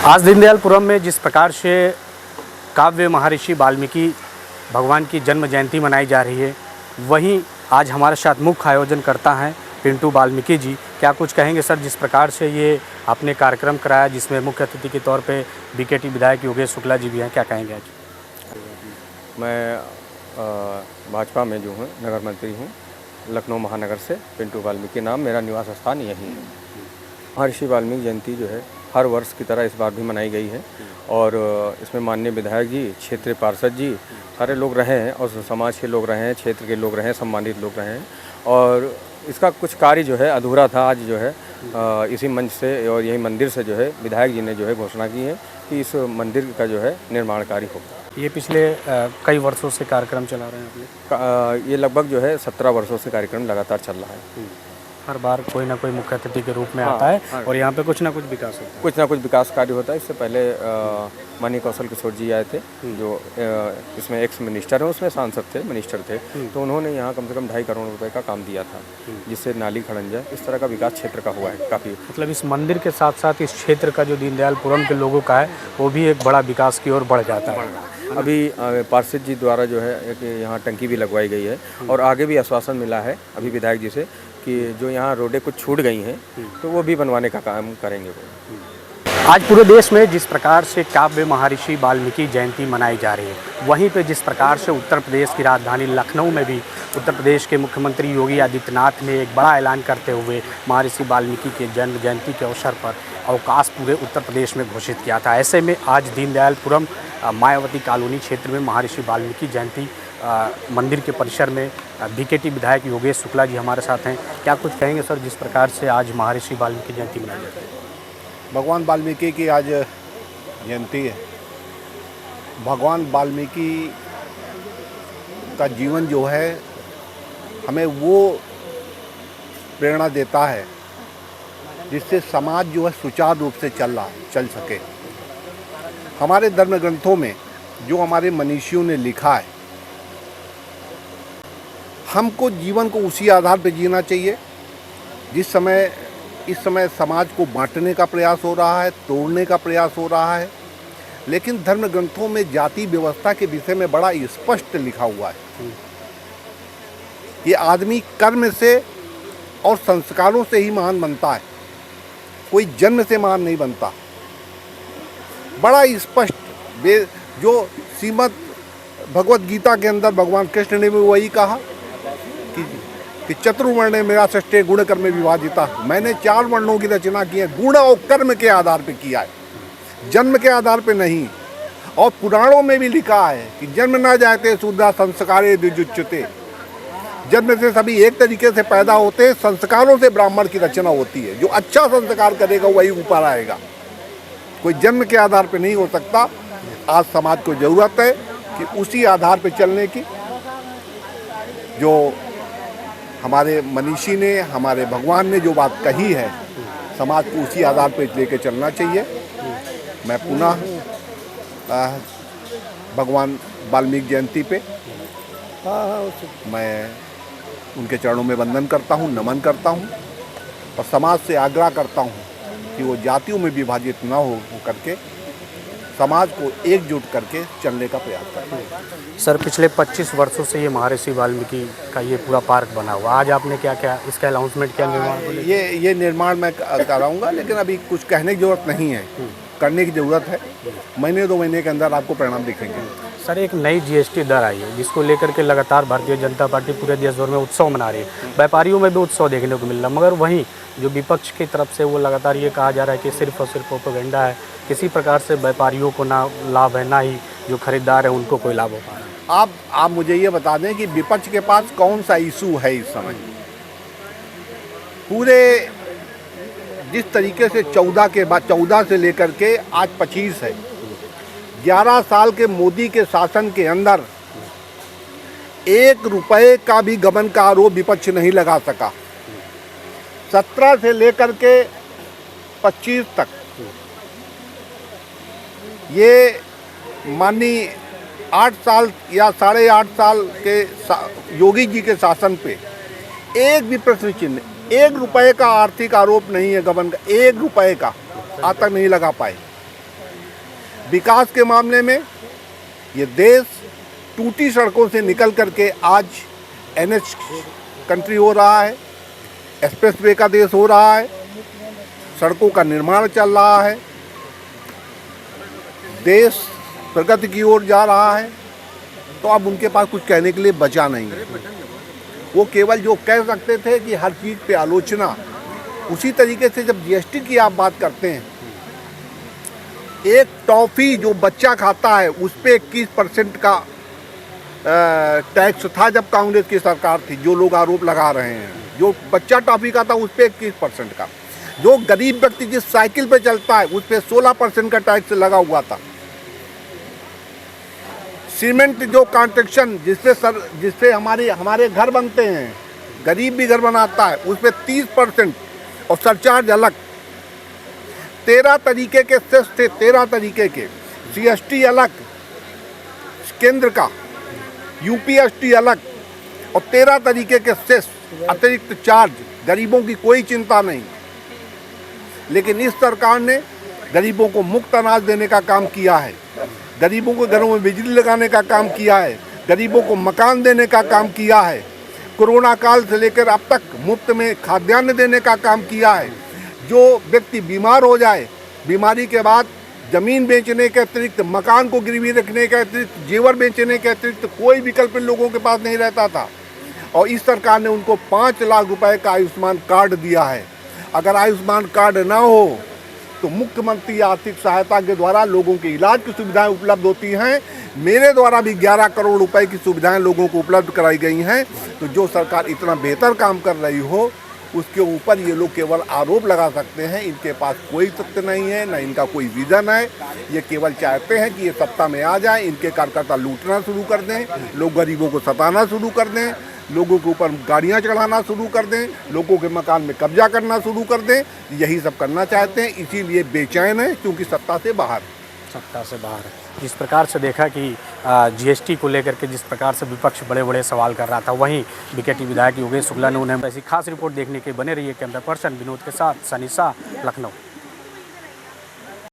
आज दीनदयालपुरम में जिस प्रकार से काव्य महर्षि वाल्मीकि भगवान की जन्म जयंती मनाई जा रही है, वहीं आज हमारे साथ मुख्य आयोजन करता है पिंटू वाल्मीकि जी। क्या कुछ कहेंगे सर, जिस प्रकार से ये आपने कार्यक्रम कराया जिसमें मुख्य अतिथि के तौर पे बीकेटी विधायक योगेश शुक्ला जी भी हैं, क्या कहेंगे आज? मैं भाजपा में जो हूँ नगर मंत्री हूँ, लखनऊ महानगर से। पिंटू वाल्मीकि नाम, मेरा निवास स्थान यही है। महर्षि वाल्मीकि जयंती जो है हर वर्ष की तरह इस बार भी मनाई गई है और इसमें माननीय विधायक जी, क्षेत्रीय पार्षद जी, सारे लोग रहे हैं और समाज के लोग रहे हैं, क्षेत्र के लोग रहे हैं, सम्मानित लोग रहे हैं। और इसका कुछ कार्य जो है अधूरा था, आज जो है इसी मंच से और यही मंदिर से जो है विधायक जी ने जो है घोषणा की है कि इस मंदिर का जो है निर्माण कार्य होगा। ये पिछले कई वर्षों से कार्यक्रम चला रहे हैं आपने? ये लगभग जो है 17 वर्षों से कार्यक्रम लगातार चल रहा है। हर बार कोई ना कोई मुख्य अतिथि के रूप में आता है और यहाँ पे कुछ ना कुछ विकास होता है। कुछ ना कुछ विकास कार्य होता है। इससे पहले माननीय कौशल किशोर जी आए थे, जो इसमें एक्स मिनिस्टर हैं, उसमें सांसद थे, मिनिस्टर थे, तो उन्होंने यहाँ कम से कम 2.5 करोड़ रुपए का काम दिया था, जिससे नाली खड़ंजा जाए। इस तरह का विकास क्षेत्र का हुआ है काफ़ी। मतलब इस मंदिर के साथ साथ इस क्षेत्र का जो दीनदयालपुरम के लोगों का है वो भी एक बड़ा विकास की ओर बढ़ जाता है। अभी पार्षद जी द्वारा जो है एक यहाँ टंकी भी लगवाई गई है और आगे भी आश्वासन मिला है अभी विधायक जी से कि जो यहाँ रोडें कुछ छूट गई हैं तो वो भी बनवाने का काम करेंगे वो। आज पूरे देश में जिस प्रकार से काव्य महर्षि वाल्मीकि जयंती मनाई जा रही है, वहीं पे जिस प्रकार से उत्तर प्रदेश की राजधानी लखनऊ में भी उत्तर प्रदेश के मुख्यमंत्री योगी आदित्यनाथ ने एक बड़ा ऐलान करते हुए महर्षि वाल्मीकि के जन्म जयंती के अवसर पर अवकाश पूरे उत्तर प्रदेश में घोषित किया था। ऐसे में आज दीनदयालपुरम मायावती कॉलोनी क्षेत्र में महर्षि वाल्मीकि जयंती मंदिर के परिसर में बीकेटी विधायक योगेश शुक्ला जी हमारे साथ हैं। क्या कुछ कहेंगे सर, जिस प्रकार से आज महर्षि वाल्मीकि जयंती मनाई जाती है? भगवान वाल्मीकि की आज जयंती है। भगवान वाल्मीकि का जीवन जो है हमें वो प्रेरणा देता है जिससे समाज जो है सुचारू रूप से चल सके। हमारे धर्म ग्रंथों में जो हमारे मनीषियों ने लिखा है, हमको जीवन को उसी आधार पर जीना चाहिए। इस समय समाज को बांटने का प्रयास हो रहा है, तोड़ने का प्रयास हो रहा है, लेकिन धर्म ग्रंथों में जाति व्यवस्था के विषय में बड़ा स्पष्ट लिखा हुआ है। ये आदमी कर्म से और संस्कारों से ही महान बनता है, कोई जन्म से महान नहीं बनता। बड़ा स्पष्ट जो श्रीमद् भगवत गीता के अंदर भगवान कृष्ण ने भी वही कहा कि चतुर्वर्ण मेरा सृष्टि गुण कर्म विभाजिता। मैंने 4 वर्णों की रचना की है, गुण और कर्म के आधार पे किया है, जन्म के आधार पे नहीं। और पुराणों में भी लिखा है कि जन्म न जाते शुद्धा संस्कारे द्विजुच्यते। जन्म से सभी एक तरीके से पैदा होते हैं, संस्कारों से ब्राह्मण की रचना होती है। जो अच्छा संस्कार करेगा वही ऊपर आएगा, कोई जन्म के आधार पे नहीं हो सकता। आज समाज को ज़रूरत है कि उसी आधार पे चलने की, जो हमारे मनीषी ने, हमारे भगवान ने जो बात कही है, समाज को उसी आधार पे लेके चलना चाहिए। मैं पुनः भगवान वाल्मीकि जयंती पे मैं उनके चरणों में वंदन करता हूँ, नमन करता हूँ और समाज से आग्रह करता हूँ कि वो जातियों में विभाजित ना हो करके समाज को एकजुट करके चलने का प्रयास करें। सर, पिछले 25 वर्षों से ये महर्षि वाल्मीकि का ये पूरा पार्क बना हुआ, आज आपने क्या क्या इसका अनाउंसमेंट किया? निर्माण ये निर्माण मैं कराऊंगा, लेकिन अभी कुछ कहने की जरूरत नहीं है, करने की ज़रूरत है। महीने 2 महीने के अंदर आपको परिणाम दिखेंगे। सर, एक नई जीएसटी दर आई है जिसको लेकर के लगातार भारतीय जनता पार्टी पूरे देश भर में उत्सव मना रही है। व्यापारियों में भी उत्सव देखने को मिल रहा है, मगर वहीं जो विपक्ष की तरफ से वो लगातार ये कहा जा रहा है कि सिर्फ और सिर्फ प्रोपेगेंडा है, किसी प्रकार से व्यापारियों को ना लाभ है, ना ही जो खरीदार है उनको कोई लाभ हो पा रहा है। आप मुझे ये बता दें कि विपक्ष के पास कौन सा इशू है इस समय? पूरे जिस तरीके से 14 से लेकर के आज 25 है, 11 साल के मोदी के शासन के अंदर 1 रुपए का भी गबन का आरोप विपक्ष नहीं लगा सका। 17 से लेकर के 25 तक ये माननीय 8 साल या 8.5 साल के योगी जी के शासन पे एक भी प्रश्न चिन्ह, 1 रुपए का आर्थिक आरोप नहीं है, गबन का 1 रुपए का आज तक नहीं लगा पाए। विकास के मामले में ये देश टूटी सड़कों से निकल करके आज NH कंट्री हो रहा है, एक्सप्रेसवे का देश हो रहा है, सड़कों का निर्माण चल रहा है, देश प्रगति की ओर जा रहा है। तो अब उनके पास कुछ कहने के लिए बचा नहीं है। वो केवल जो कह सकते थे कि हर चीज़ पे आलोचना, उसी तरीके से जब GST की आप बात करते हैं, एक टॉफ़ी जो बच्चा खाता है उस पर 21% का टैक्स था जब कांग्रेस की सरकार थी। जो लोग आरोप लगा रहे हैं, जो बच्चा टॉफ़ी खाता उस पर 21% का, जो गरीब व्यक्ति जिस साइकिल पे चलता है उस पर 16% का टैक्स लगा हुआ था। सीमेंट जो कंस्ट्रक्शन जिससे हमारे घर बनते हैं, गरीब भी घर बनाता है, उस पर 30% और सरचार्ज अलग। 13 तरीके के सेस थे, 13 तरीके के। CST अलग केंद्र का, UPST अलग, और 13 तरीके के सेस अतिरिक्त चार्ज। गरीबों की कोई चिंता नहीं, लेकिन इस सरकार ने गरीबों को मुफ्त अनाज देने का काम किया है, गरीबों को घरों में बिजली लगाने का काम किया है, गरीबों को मकान देने का काम किया है, कोरोना काल से लेकर अब तक मुफ्त में खाद्यान्न देने का काम किया है। जो व्यक्ति बीमार हो जाए, बीमारी के बाद ज़मीन बेचने के अतिरिक्त, मकान को गिरवी रखने के अतिरिक्त, जेवर बेचने के अतिरिक्त कोई विकल्प लोगों के पास नहीं रहता था। और इस सरकार ने उनको 5 लाख रुपए का आयुष्मान कार्ड दिया है। अगर आयुष्मान कार्ड ना हो तो मुख्यमंत्री आर्थिक सहायता के द्वारा लोगों के इलाज की सुविधाएं उपलब्ध होती हैं। मेरे द्वारा भी 11 करोड़ रुपए की सुविधाएं लोगों को उपलब्ध कराई गई हैं। तो जो सरकार इतना बेहतर काम कर रही हो, उसके ऊपर ये लोग केवल आरोप लगा सकते हैं। इनके पास कोई तथ्य नहीं है, ना इनका कोई विजन है। ये केवल चाहते हैं कि ये सत्ता में आ जाए, इनके कार्यकर्ता लूटना शुरू कर दें, लोग गरीबों को सताना शुरू कर दें, लोगों के ऊपर गाड़ियाँ चढ़ाना शुरू कर दें, लोगों के मकान में कब्जा करना शुरू कर दें। यही सब करना चाहते हैं, इसीलिए बेचैन है, क्योंकि सत्ता से बाहर है। जिस प्रकार से देखा कि GST को लेकर के जिस प्रकार से विपक्ष बड़े बड़े सवाल कर रहा था, वहीं बीकेटी विधायक योगेश शुक्ला ने उन्हें ऐसी खास रिपोर्ट देखने के बने रहिए। कैमरा पर्सन विनोद के साथ सनी शाह, लखनऊ।